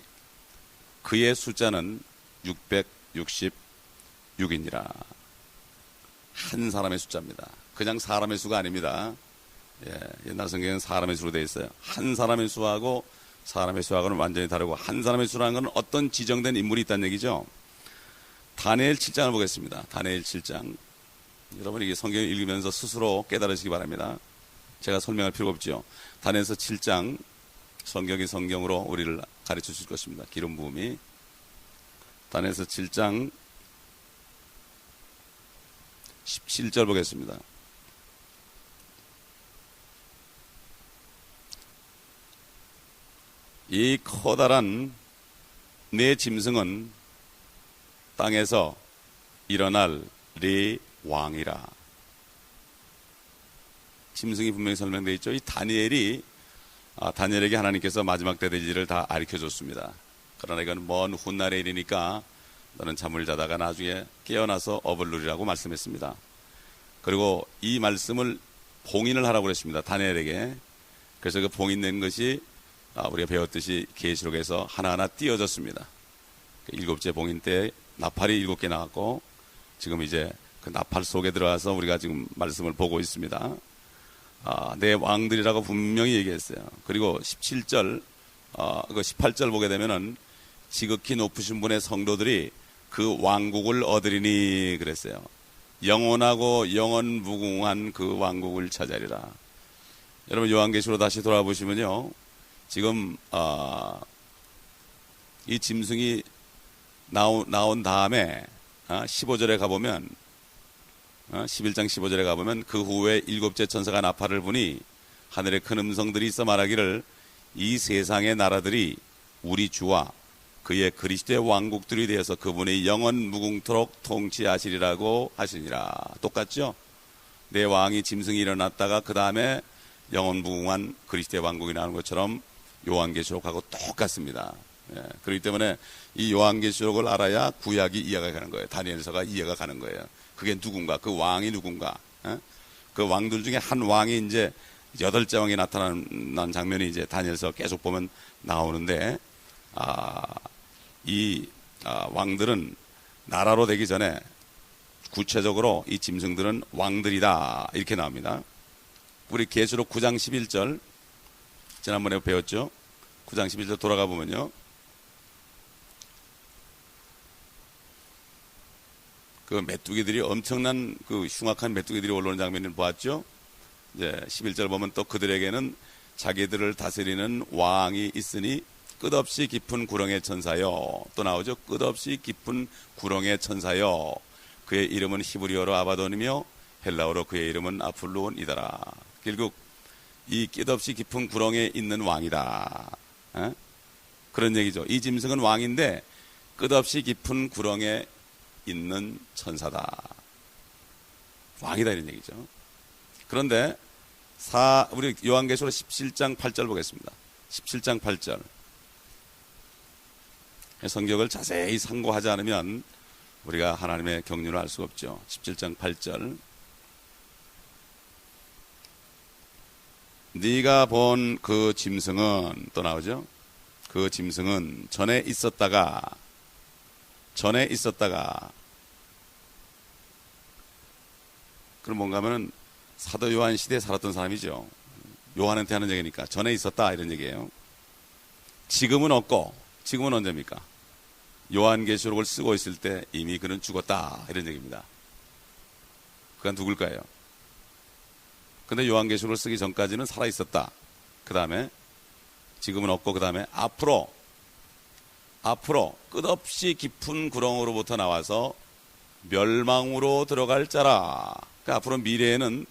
그의 숫자는 666이니라. 한 사람의 숫자입니다. 그냥 사람의 수가 아닙니다. 옛날 성경에는 사람의 수로 되어 있어요. 한 사람의 수하고 사람의 수하고는 완전히 다르고, 한 사람의 수라는 것은 어떤 지정된 인물이 있다는 얘기죠. 다니엘 7장을 보겠습니다. 다니엘 7장. 여러분 이게 성경을 읽으면서 스스로 깨달으시기 바랍니다. 제가 설명할 필요가 없죠. 다니엘서 7장, 성경이 성경으로 우리를 가르쳐 줄 것입니다. 기름 부음이. 다니엘서 7장 17절 보겠습니다. 이 커다란 내 짐승은 땅에서 일어날 네 왕이라. 짐승이 분명히 설명되어 있죠. 이 다니엘이 다니엘에게 하나님께서 마지막 때 될 일을 다 가르쳐줬습니다. 그러나 이건 먼 훗날의 일이니까 너는 잠을 자다가 나중에 깨어나서 업을 누리라고 말씀했습니다. 그리고 이 말씀을 봉인을 하라고 그랬습니다. 다니엘에게. 그래서 그 봉인된 것이 우리가 배웠듯이 계시록에서 하나하나 띄어졌습니다. 일곱째 봉인 때 나팔이 7개 나왔고, 지금 이제 그 나팔 속에 들어가서 우리가 지금 말씀을 보고 있습니다. 내 왕들이라고 분명히 얘기했어요. 그리고 17절, 18절 보게 되면은 지극히 높으신 분의 성도들이 그 왕국을 얻으리니 그랬어요. 영원하고 영원무궁한 그 왕국을 찾으리라. 여러분 요한계시로 다시 돌아보시면요, 지금 이 짐승이 나온 다음에 15절에 가보면 11장 15절에 가보면 그 후에 7째 천사가 나팔을 부니 하늘에 큰 음성들이 있어 말하기를 이 세상의 나라들이 우리 주와 그의 그리스도의 왕국들이 되어서 그분의 영원 무궁토록 통치하시리라고 하시니라. 똑같죠? 내 왕이 짐승이 일어났다가 그 다음에 영원 무궁한 그리스도의 왕국이 나오는 것처럼 요한계시록하고 똑같습니다. 그렇기 때문에 이 요한계시록을 알아야 구약이 이해가 가는 거예요. 다니엘서가 이해가 가는 거예요. 그게 누군가, 그 왕이 누군가. 그 왕들 중에 한 왕이 이제 8째 왕이 나타난 장면이 이제 다니엘서 계속 보면 나오는데, 이 왕들은 나라로 되기 전에 구체적으로 이 짐승들은 왕들이다 이렇게 나옵니다. 우리 계시록 9장 11절 지난번에 배웠죠. 9장 11절 돌아가 보면요, 그 메뚜기들이 엄청난 그 흉악한 메뚜기들이 올라오는 장면을 보았죠. 이제 11절 보면 또 그들에게는 자기들을 다스리는 왕이 있으니 끝없이 깊은 구렁의 천사요. 또 나오죠. 끝없이 깊은 구렁의 천사요. 그의 이름은 히브리어로 아바돈이며 헬라어로 그의 이름은 아폴로온이더라. 결국 이 끝없이 깊은 구렁에 있는 왕이다. 그런 얘기죠. 이 짐승은 왕인데 끝없이 깊은 구렁에 있는 천사다. 왕이다 이런 얘기죠. 그런데 우리 요한계시록 17장 8절 보겠습니다. 17장 8절. 성경을 자세히 상고하지 않으면 우리가 하나님의 경륜을 알 수가 없죠. 17장 8절. 네가 본 그 짐승은, 또 나오죠. 그 짐승은 전에 있었다가 그럼 뭔가 하면은 사도 요한 시대에 살았던 사람이죠. 요한한테 하는 얘기니까 전에 있었다 이런 얘기예요. 지금은 없고, 지금은 언제입니까? 요한계시록을 쓰고 있을 때 이미 그는 죽었다 이런 얘기입니다. 그가 누굴까요? 근데 요한계시록을 쓰기 전까지는 살아있었다. 그 다음에 지금은 없고, 그 다음에 앞으로 끝없이 깊은 구렁으로부터 나와서 멸망으로 들어갈 자라. 그러니까 앞으로 미래에는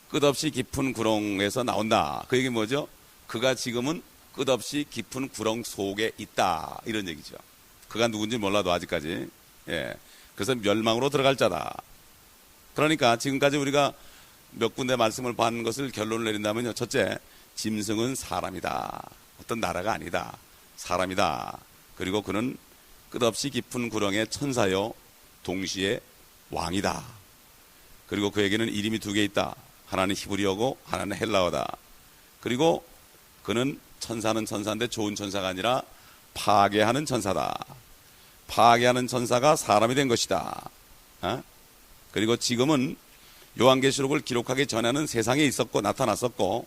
끝없이 깊은 구렁에서 나온다. 그 얘기 뭐죠? 그가 지금은 끝없이 깊은 구렁 속에 있다 이런 얘기죠. 그가 누군지 몰라도 아직까지. 예. 그래서 멸망으로 들어갈 자다. 그러니까 지금까지 우리가 몇 군데 말씀을 받는 것을 결론을 내린다면요. 첫째, 짐승은 사람이다. 어떤 나라가 아니다. 사람이다. 그리고 그는 끝없이 깊은 구렁의 천사요 동시에 왕이다. 그리고 그에게는 이름이 두 개 있다. 하나는 히브리어고 하나는 헬라어다. 그리고 그는 천사는 천사인데 좋은 천사가 아니라 파괴하는 천사다. 파괴하는 천사가 사람이 된 것이다. 그리고 지금은 요한계시록을 기록하기 전에는 세상에 있었고 나타났었고,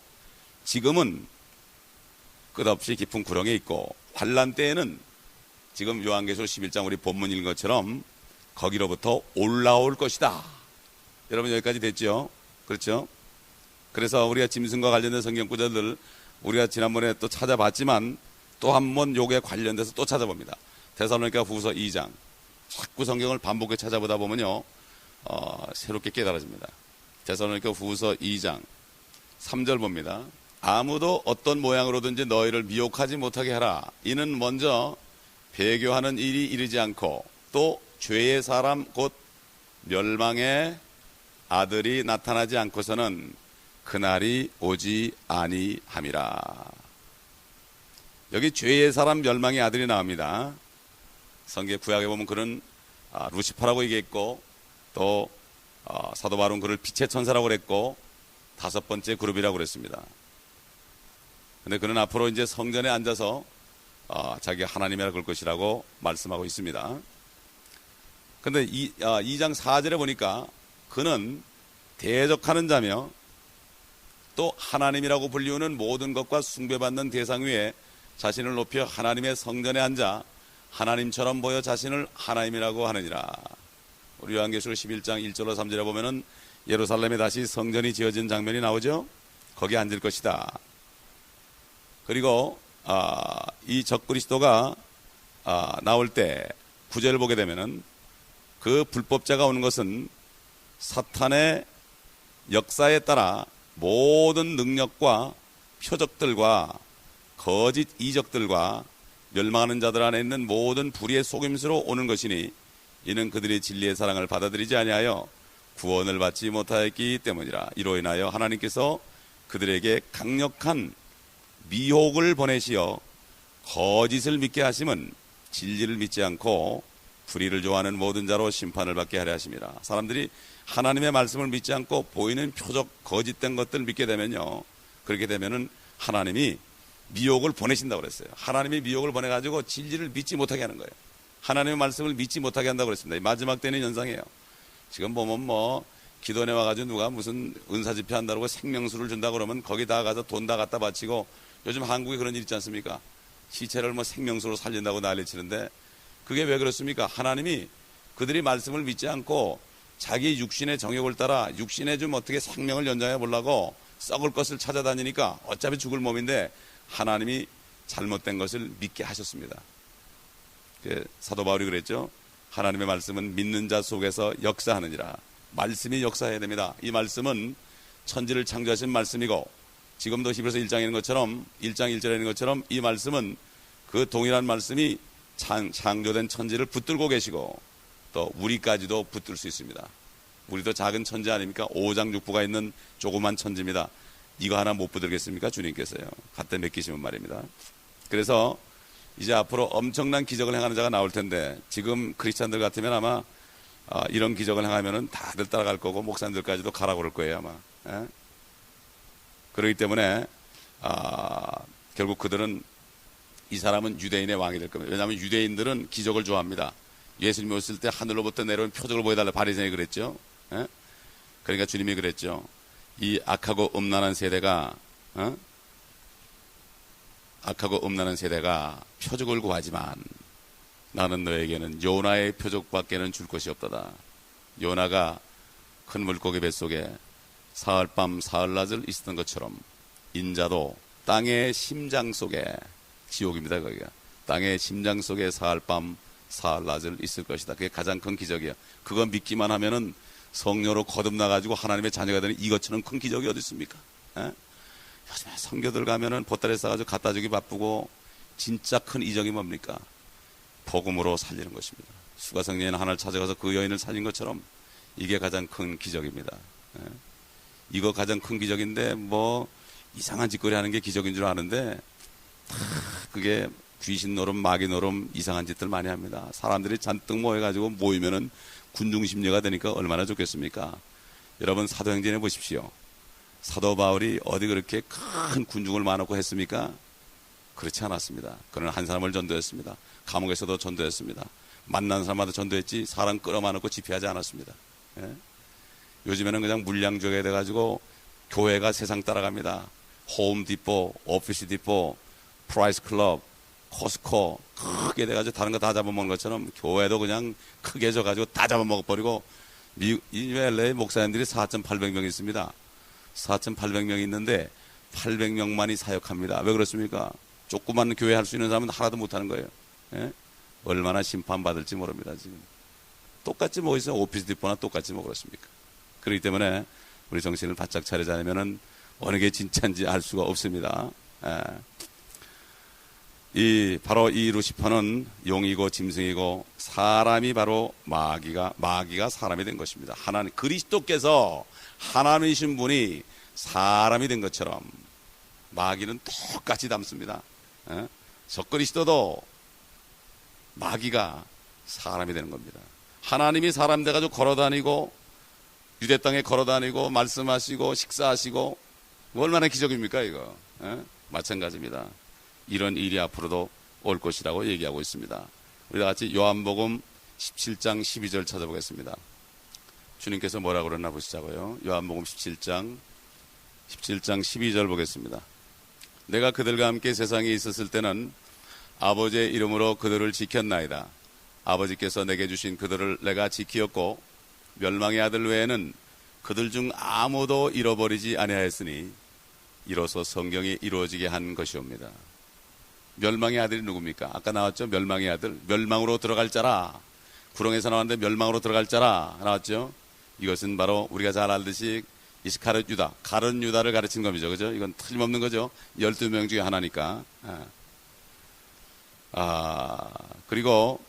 지금은 끝없이 깊은 구렁에 있고, 환란 때에는 지금 요한계시록 11장 우리 본문 읽은 것처럼 거기로부터 올라올 것이다. 여러분 여기까지 됐죠? 그렇죠? 그래서 우리가 짐승과 관련된 성경 구절들 우리가 지난번에 또 찾아봤지만 또 한 번 요게 관련돼서 또 찾아봅니다. 데살로니가 후서 2장. 자꾸 성경을 반복해 찾아보다 보면요 새롭게 깨달아집니다. 데살로니가 후서 2장 3절 봅니다. 아무도 어떤 모양으로든지 너희를 미혹하지 못하게 하라. 이는 먼저 배교하는 일이 이르지 않고 또 죄의 사람 곧 멸망의 아들이 나타나지 않고서는 그날이 오지 아니함이라. 여기 죄의 사람 멸망의 아들이 나옵니다. 성경 구약에 보면 그는 루시퍼라고 얘기했고, 또 사도 바울은 그를 빛의 천사라고 그랬고, 다섯 번째 그룹이라고 그랬습니다. 근데 그는 앞으로 이제 성전에 앉아서 자기가 하나님이라 그럴 것이라고 말씀하고 있습니다. 근데 2장 4절에 보니까 그는 대적하는 자며 또 하나님이라고 불리우는 모든 것과 숭배받는 대상 위에 자신을 높여 하나님의 성전에 앉아 하나님처럼 보여 자신을 하나님이라고 하느니라. 우리 요한계시록 11장 1절로 3절에 보면은 예루살렘에 다시 성전이 지어진 장면이 나오죠. 거기에 앉을 것이다. 그리고 이 적그리스도가 나올 때 9절을 보게 되면은 그 불법자가 오는 것은 사탄의 역사에 따라 모든 능력과 표적들과 거짓 이적들과 멸망하는 자들 안에 있는 모든 불의의 속임수로 오는 것이니 이는 그들이 진리의 사랑을 받아들이지 아니하여 구원을 받지 못하였기 때문이라. 이로 인하여 하나님께서 그들에게 강력한 미혹을 보내시어 거짓을 믿게 하심은 진리를 믿지 않고 불의를 좋아하는 모든 자로 심판을 받게 하려 하심이라. 사람들이 하나님의 말씀을 믿지 않고 보이는 표적 거짓된 것들 믿게 되면요, 그렇게 되면은 하나님이 미혹을 보내신다고 그랬어요. 하나님이 미혹을 보내가지고 진리를 믿지 못하게 하는 거예요. 하나님의 말씀을 믿지 못하게 한다고 그랬습니다. 이 마지막 때는 현상이에요. 지금 보면 기도원에 와가지고 누가 무슨 은사집회 한다고 생명수를 준다고 그러면 거기 다 가서 돈 다 갖다 바치고, 요즘 한국에 그런 일 있지 않습니까? 시체를 생명수로 살린다고 난리치는데 그게 왜 그렇습니까? 하나님이 그들이 말씀을 믿지 않고 자기 육신의 정욕을 따라 육신에 좀 어떻게 생명을 연장해 보려고 썩을 것을 찾아다니니까 어차피 죽을 몸인데 하나님이 잘못된 것을 믿게 하셨습니다. 사도 바울이 그랬죠. 하나님의 말씀은 믿는 자 속에서 역사하느니라. 말씀이 역사해야 됩니다. 이 말씀은 천지를 창조하신 말씀이고, 지금도 히브리서 1장에 있는 것처럼 1장 1절에 있는 것처럼 이 말씀은 그 동일한 말씀이 창조된 천지를 붙들고 계시고 또 우리까지도 붙들 수 있습니다. 우리도 작은 천지 아닙니까? 5장 6부가 있는 조그만 천지입니다. 이거 하나 못 붙들겠습니까? 주님께서요. 갖다 맡기시면 말입니다. 그래서 이제 앞으로 엄청난 기적을 행하는 자가 나올 텐데, 지금 크리스찬들 같으면 아마 이런 기적을 행하면은 다들 따라갈 거고 목사님들까지도 가라고 그럴 거예요 아마. 예? 그렇기 때문에 결국 그들은 이 사람은 유대인의 왕이 될 겁니다. 왜냐하면 유대인들은 기적을 좋아합니다. 예수님이 오실 때 하늘로부터 내려온 표적을 보여달라 바리새인이 그랬죠. 예? 그러니까 주님이 그랬죠. 이 악하고 음란한 세대가 악하고 음란한 세대가 표적을 구하지만 나는 너에게는 요나의 표적밖에는 줄 것이 없도다. 요나가 큰 물고기 뱃속에 사흘밤 사흘낮을 있었던 것처럼 인자도 땅의 심장 속에, 지옥입니다 거기가, 땅의 심장 속에 사흘밤 사흘낮을 있을 것이다. 그게 가장 큰 기적이에요. 그거 믿기만 하면은 성녀로 거듭나가지고 하나님의 자녀가 되는 이것처럼 큰 기적이 어디 있습니까? 요즘에 성교들 가면은 보따리 싸가지고 갖다 주기 바쁘고, 진짜 큰 이적이 뭡니까? 복음으로 살리는 것입니다. 수가성녀인 하나를 찾아가서 그 여인을 살린 것처럼 이게 가장 큰 기적입니다. 이거 가장 큰 기적인데 뭐 이상한 짓거리 하는 게 기적인 줄 아는데 다 그게 귀신 노름, 마귀 노름, 이상한 짓들 많이 합니다. 사람들이 잔뜩 모여가지고 모이면은 군중심리가 되니까 얼마나 좋겠습니까? 여러분 사도행전에 보십시오. 사도 바울이 어디 그렇게 큰 군중을 많았고 했습니까? 그렇지 않았습니다. 그는 한 사람을 전도했습니다. 감옥에서도 전도했습니다. 만난 사람마다 전도했지 사람 끌어만놓고 집회하지 않았습니다. 요즘에는 그냥 물량주의가 돼가지고 교회가 세상 따라갑니다. 홈디포, 오피스 디포, 프라이스 클럽, 코스코 크게 돼가지고 다른 거 다 잡아먹는 것처럼 교회도 그냥 크게 져가지고 다 잡아먹어버리고, LA 목사님들이 4,800명 있습니다. 4,800명 있는데 800명만이 사역합니다. 왜 그렇습니까? 조그만 교회 할 수 있는 사람은 하나도 못하는 거예요. 얼마나 심판받을지 모릅니다. 지금 똑같이 뭐 있어요? 오피스 디포나 똑같이 뭐 그렇습니까? 그렇기 때문에 우리 정신을 바짝 차리지 않으면 어느 게 진짜인지 알 수가 없습니다. 바로 이 루시퍼는 용이고 짐승이고 사람이 바로 마귀가 사람이 된 것입니다. 하나님, 그리스도께서 하나님이신 분이 사람이 된 것처럼 마귀는 똑같이 닮습니다. 적그리스도도 마귀가 사람이 되는 겁니다. 하나님이 사람 돼가지고 걸어다니고 유대 땅에 걸어다니고 말씀하시고 식사하시고 얼마나 기적입니까 이거? 마찬가지입니다. 이런 일이 앞으로도 올 것이라고 얘기하고 있습니다. 우리 다 같이 요한복음 17장 12절 찾아보겠습니다. 주님께서 뭐라고 그러나 보시자고요. 요한복음 17장 12절 보겠습니다. 내가 그들과 함께 세상에 있었을 때는 아버지의 이름으로 그들을 지켰나이다. 아버지께서 내게 주신 그들을 내가 지키었고 멸망의 아들 외에는 그들 중 아무도 잃어버리지 아니하였으니 이로써 성경이 이루어지게 한 것이옵니다. 멸망의 아들이 누굽니까? 아까 나왔죠? 멸망의 아들. 멸망으로 들어갈 자라. 구렁에서 나왔는데 멸망으로 들어갈 자라 나왔죠? 이것은 바로 우리가 잘 알듯이 이스카르 유다, 가룟 유다를 가르친 겁니다. 그죠? 이건 틀림없는 거죠. 12명 중에 하나니까. 그리고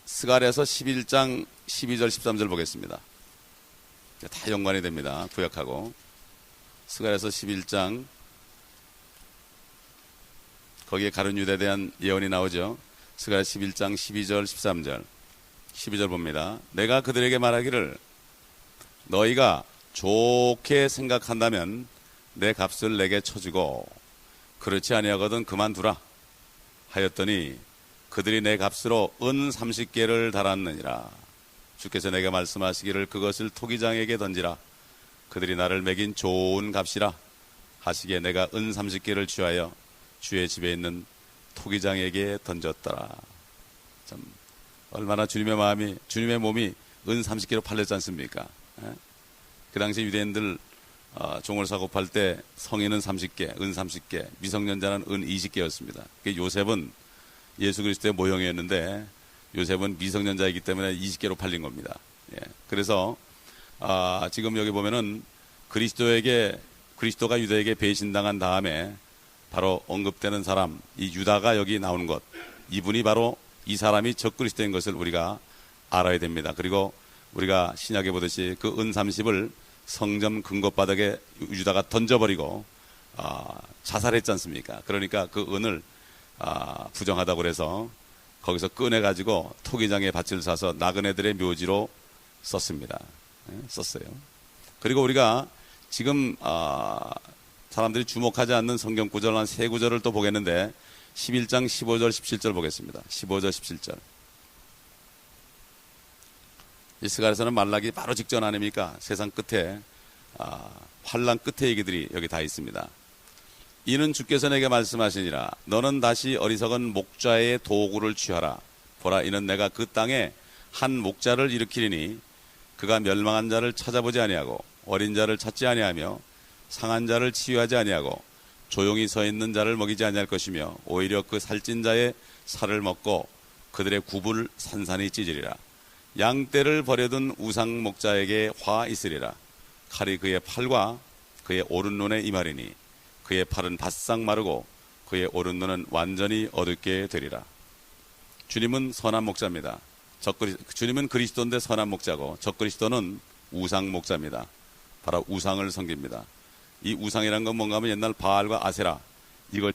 스가랴서 11장 12절 13절 보겠습니다. 다 연관이 됩니다. 구약하고. 스가랴서 11장, 거기에 가룟 유다에 대한 예언이 나오죠. 스가랴 11장 12절 13절 12절 봅니다. 내가 그들에게 말하기를 너희가 좋게 생각한다면 내 값을 내게 쳐주고 그렇지 아니하거든 그만두라 하였더니 그들이 내 값으로 은 30개를 달았느니라. 주께서 내게 말씀하시기를 그것을 토기장에게 던지라. 그들이 나를 매긴 좋은 값이라 하시기에 내가 은 30개를 취하여 주의 집에 있는 토기장에게 던졌더라. 참 얼마나 주님의 마음이, 주님의 몸이 은 30개로 팔렸지 않습니까? 그 당시 유대인들 종을 사고 팔 때 성인은 30개, 은 30개, 미성년자는 은 20개였습니다. 요셉은 예수 그리스도의 모형이었는데 요셉은 미성년자이기 때문에 20개로 팔린 겁니다. 그래서 지금 여기 보면은 그리스도가 유다에게 배신당한 다음에 바로 언급되는 사람, 이 유다가 여기 나오는 것, 이분이 바로 이 사람이 적그리스도인 것을 우리가 알아야 됩니다. 그리고 우리가 신약에 보듯이 그 은 30을 성전 근거바닥에 유다가 던져버리고 자살했지 않습니까? 그러니까 그 은을 부정하다고 그래서 거기서 꺼내가지고 토기장에 밭을 사서 나그네들의 묘지로 썼습니다. 썼어요. 그리고 우리가 지금 사람들이 주목하지 않는 성경 구절 한 세 구절을 또 보겠는데 11장 15절 17절 보겠습니다. 15절 17절. 이스가랴서는 말라기 바로 직전 아닙니까? 세상 끝에 환란 끝의 얘기들이 여기 다 있습니다. 이는 주께서 내게 말씀하시니라. 너는 다시 어리석은 목자의 도구를 취하라. 보라, 이는 내가 그 땅에 한 목자를 일으키리니 그가 멸망한 자를 찾아보지 아니하고 어린 자를 찾지 아니하며 상한 자를 치유하지 아니하고 조용히 서 있는 자를 먹이지 아니할 것이며 오히려 그 살찐 자의 살을 먹고 그들의 굽을 산산히 찢으리라. 양떼를 버려둔 우상 목자에게 화 있으리라. 칼이 그의 팔과 그의 오른 눈에 임하리니 그의 팔은 바싹 마르고 그의 오른 눈은 완전히 어둡게 되리라. 주님은 선한 목자입니다. 주님은 그리스도인데 선한 목자고 적그리스도는 우상 목자입니다. 바로 우상을 섬깁니다. 이 우상이란 건 뭔가 하면 옛날 바알과 아세라 이걸